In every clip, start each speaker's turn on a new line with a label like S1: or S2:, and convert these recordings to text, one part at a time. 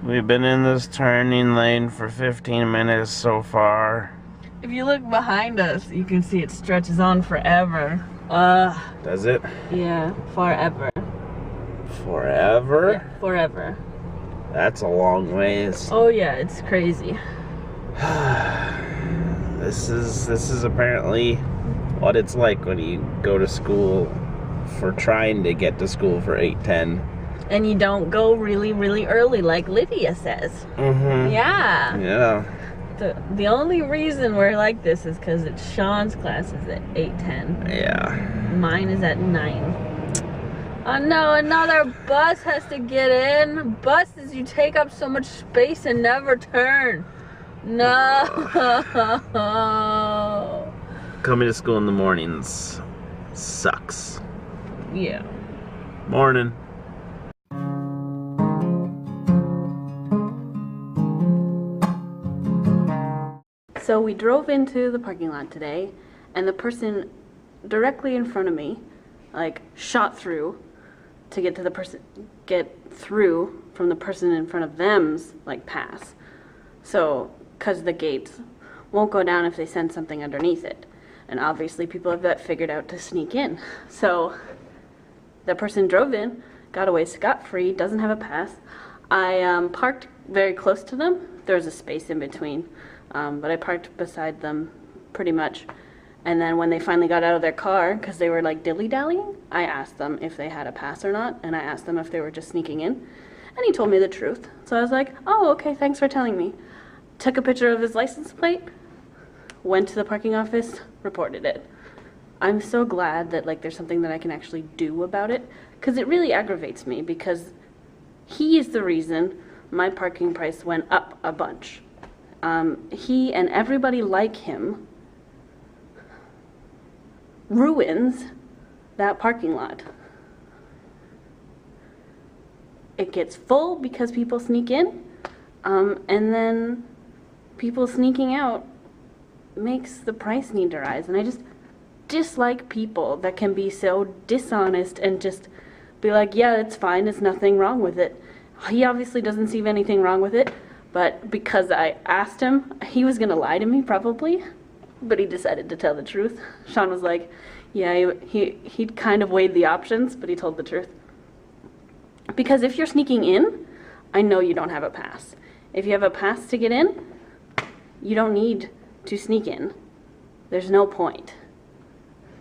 S1: We've been in this turning lane for 15 minutes so far.
S2: If you look behind us, you can see it stretches on forever.
S1: Does it?
S2: Yeah, forever.
S1: Forever?
S2: Yeah, forever.
S1: That's a long ways.
S2: Oh yeah, it's crazy.
S1: This is apparently what it's like when you go to school for trying to get to school for 8:10.
S2: And you don't go really, really early like Lydia says.
S1: Mm-hmm.
S2: Yeah.
S1: Yeah.
S2: The only reason we're like this is because it's Sean's class is at 8:10.
S1: Yeah.
S2: Mine is at 9. Oh no, another bus has to get in. Buses, you take up so much space and never turn. No.
S1: Coming to school in the mornings sucks.
S2: Yeah.
S1: Morning.
S2: So we drove into the parking lot today, and the person directly in front of me, like, shot through to get through from the person in front of them's, like, pass. So, because the gates won't go down if they send something underneath it. And obviously people have that figured out to sneak in. So, the person drove in, got away scot-free, doesn't have a pass. I parked very close to them. There was a space in between. But I parked beside them pretty much. And then when they finally got out of their car, because they were like dilly-dallying, I asked them if they had a pass or not, and I asked them if they were just sneaking in. And he told me the truth. So I was like, oh, okay, thanks for telling me. Took a picture of his license plate, went to the parking office, reported it. I'm so glad that like there's something that I can actually do about it, because it really aggravates me, because he is the reason my parking price went up a bunch. He and everybody like him ruins that parking lot. It gets full because people sneak in, and then people sneaking out makes the price need to rise. And I just dislike people that can be so dishonest and just be like, yeah, it's fine, there's nothing wrong with it. He obviously doesn't see anything wrong with it. But because I asked him, he was going to lie to me probably, but he decided to tell the truth. Sean was like, yeah, he'd kind of weighed the options, but he told the truth. Because if you're sneaking in, I know you don't have a pass. If you have a pass to get in, you don't need to sneak in. There's no point.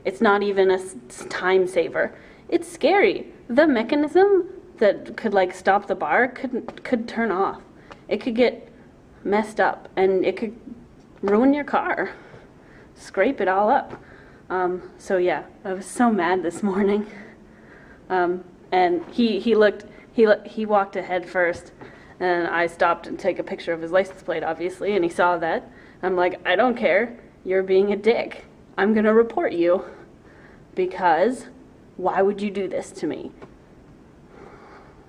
S2: It's not even a time saver. It's scary. The mechanism that could like stop the bar could turn off. It could get messed up, and it could ruin your car, scrape it all up. So yeah, I was so mad this morning. And he walked ahead first, and I stopped and took a picture of his license plate, obviously, and he saw that. I'm like, I don't care. You're being a dick. I'm gonna report you, because why would you do this to me?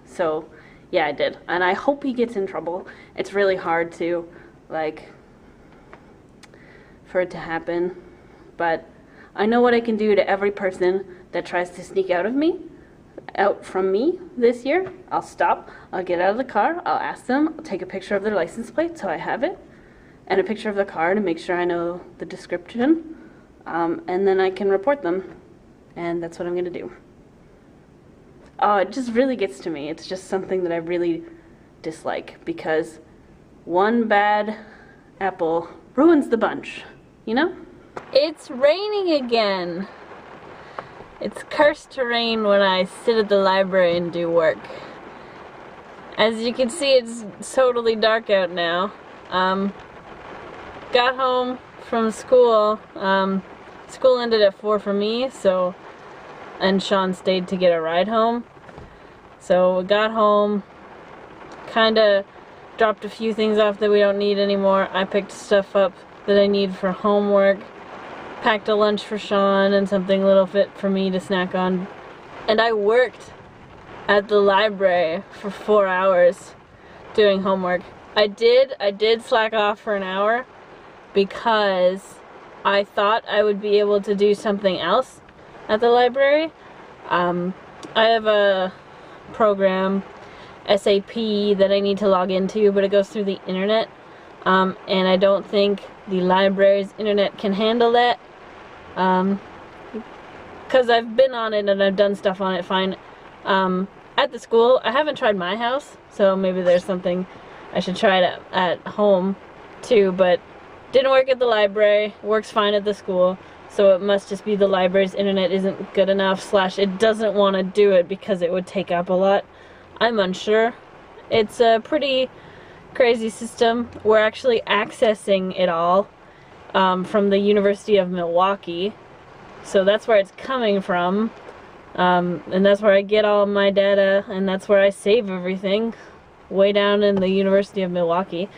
S2: So. Yeah, I did. And I hope he gets in trouble. It's really hard to, like, for it to happen. But I know what I can do to every person that tries to sneak out from me this year. I'll stop. I'll get out of the car. I'll ask them. I'll take a picture of their license plate so I have it. And a picture of the car to make sure I know the description. And then I can report them. And that's what I'm going to do. Oh, it just really gets to me. It's just something that I really dislike, because one bad apple ruins the bunch, you know? It's raining again. It's cursed to rain when I sit at the library and do work. As you can see, it's totally dark out now. Got home from school. School ended at 4 for me, and Sean stayed to get a ride home. So we got home, kinda dropped a few things off that we don't need anymore. I picked stuff up that I need for homework, packed a lunch for Sean and something a little fit for me to snack on. And I worked at the library for 4 hours doing homework. I did slack off for an hour because I thought I would be able to do something else at the library. I have a program SAP that I need to log into, but it goes through the internet. And I don't think the library's internet can handle that. Because I've been on it and I've done stuff on it fine. At the school, I haven't tried my house, so maybe there's something I should try it at home too, but didn't work at the library, works fine at the school, so it must just be the library's internet isn't good enough, / it doesn't want to do it because it would take up a lot. I'm unsure. It's a pretty crazy system. We're actually accessing it all from the University of Milwaukee, so that's where it's coming from. And that's where I get all my data, and that's where I save everything, way down in the University of Milwaukee.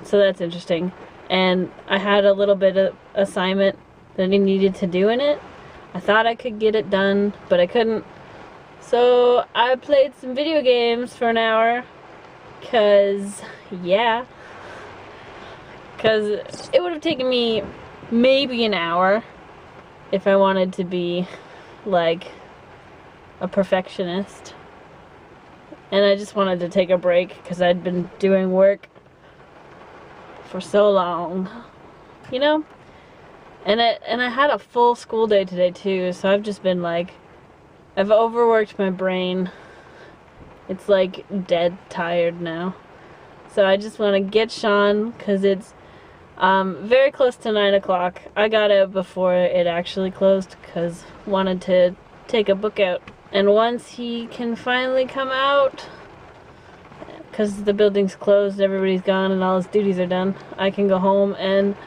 S2: So that's interesting. And I had a little bit of assignment that I needed to do in it. I thought I could get it done, but I couldn't. So I played some video games for an hour, cause yeah. Cause it would have taken me maybe an hour if I wanted to be like a perfectionist. And I just wanted to take a break because I'd been doing work for so long, you know? And I had a full school day today too, so I've just been like, I've overworked my brain. It's like dead tired now. So I just want to get Sean, because it's very close to 9 o'clock. I got out before it actually closed because wanted to take a book out. And once he can finally come out, because the building's closed, everybody's gone, and all his duties are done, I can go home, and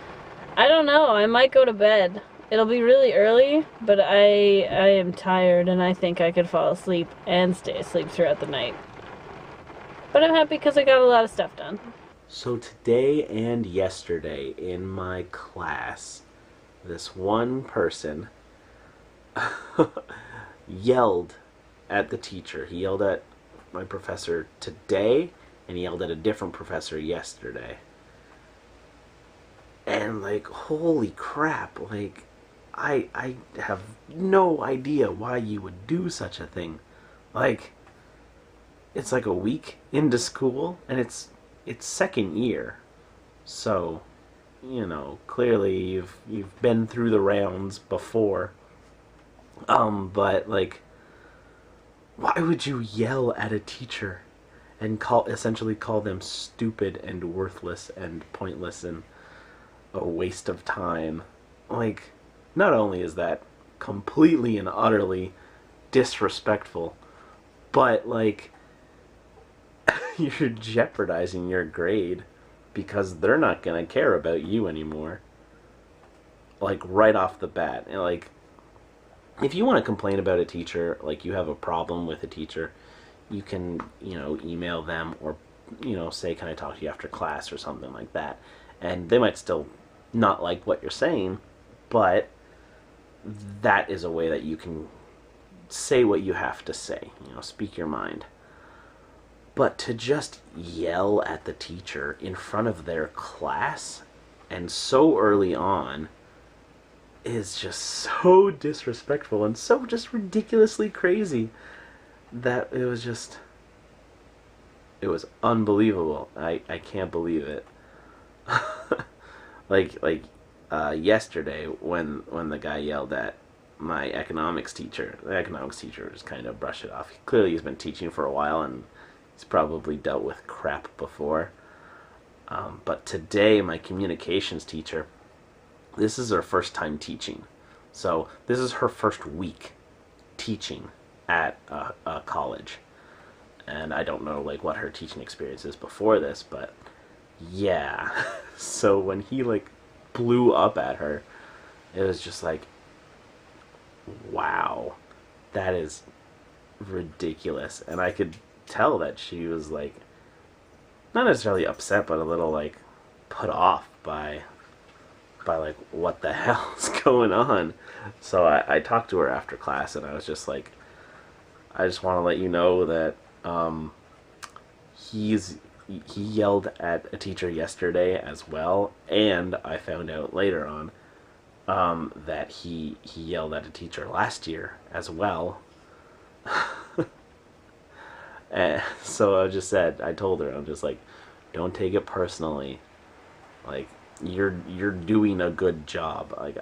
S2: I don't know, I might go to bed. It'll be really early, but I am tired, and I think I could fall asleep and stay asleep throughout the night. But I'm happy because I got a lot of stuff done.
S1: So today and yesterday in my class, this one person yelled at the teacher. He yelled at my professor today, and he yelled at a different professor yesterday. And like, holy crap, like, I have no idea why you would do such a thing. Like, it's like a week into school, and it's second year. So, you know, clearly you've been through the rounds before. But like, why would you yell at a teacher and essentially call them stupid and worthless and pointless and a waste of time? Like, not only is that completely and utterly disrespectful, but like, you're jeopardizing your grade because they're not gonna care about you anymore. Like, right off the bat. And like, if you want to complain about a teacher, like you have a problem with a teacher, you can, you know, email them or, you know, say, can I talk to you after class or something like that. And they might still not like what you're saying, but that is a way that you can say what you have to say, you know, speak your mind. But to just yell at the teacher in front of their class and so early on is just so disrespectful and so just ridiculously crazy that it was unbelievable. I can't believe it. like yesterday when the guy yelled at my economics teacher, the economics teacher just kind of brushed it off. Clearly he's been teaching for a while and he's probably dealt with crap before. But today my communications teacher, this is her first time teaching. So this is her first week teaching at a college. And I don't know like what her teaching experience is before this, but yeah. So when he like blew up at her, it was just like, wow, that is ridiculous. And I could tell that she was like, not necessarily upset, but a little like put off by like, what the hell's going on. So I talked to her after class, and I was just like, I just want to let you know that he yelled at a teacher yesterday as well, and I found out later on that he yelled at a teacher last year as well. And so I told her, I'm just like, don't take it personally. Like, you're doing a good job. Like,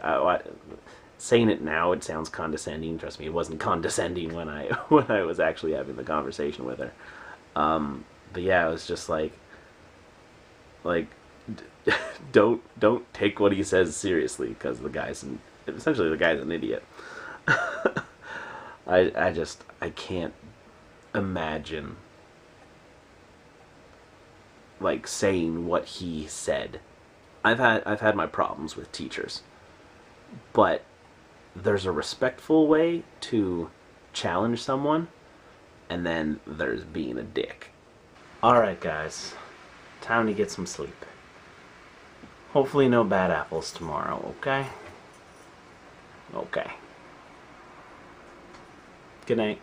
S1: saying it now, it sounds condescending. Trust me, it wasn't condescending when I when I was actually having the conversation with her. But yeah, it was just like don't take what he says seriously, because essentially the guy's an idiot. I can't imagine like saying what he said. I've had my problems with teachers, but there's a respectful way to challenge someone, and then there's being a dick. Alright guys, time to get some sleep. Hopefully no bad apples tomorrow, okay? Okay. Good night.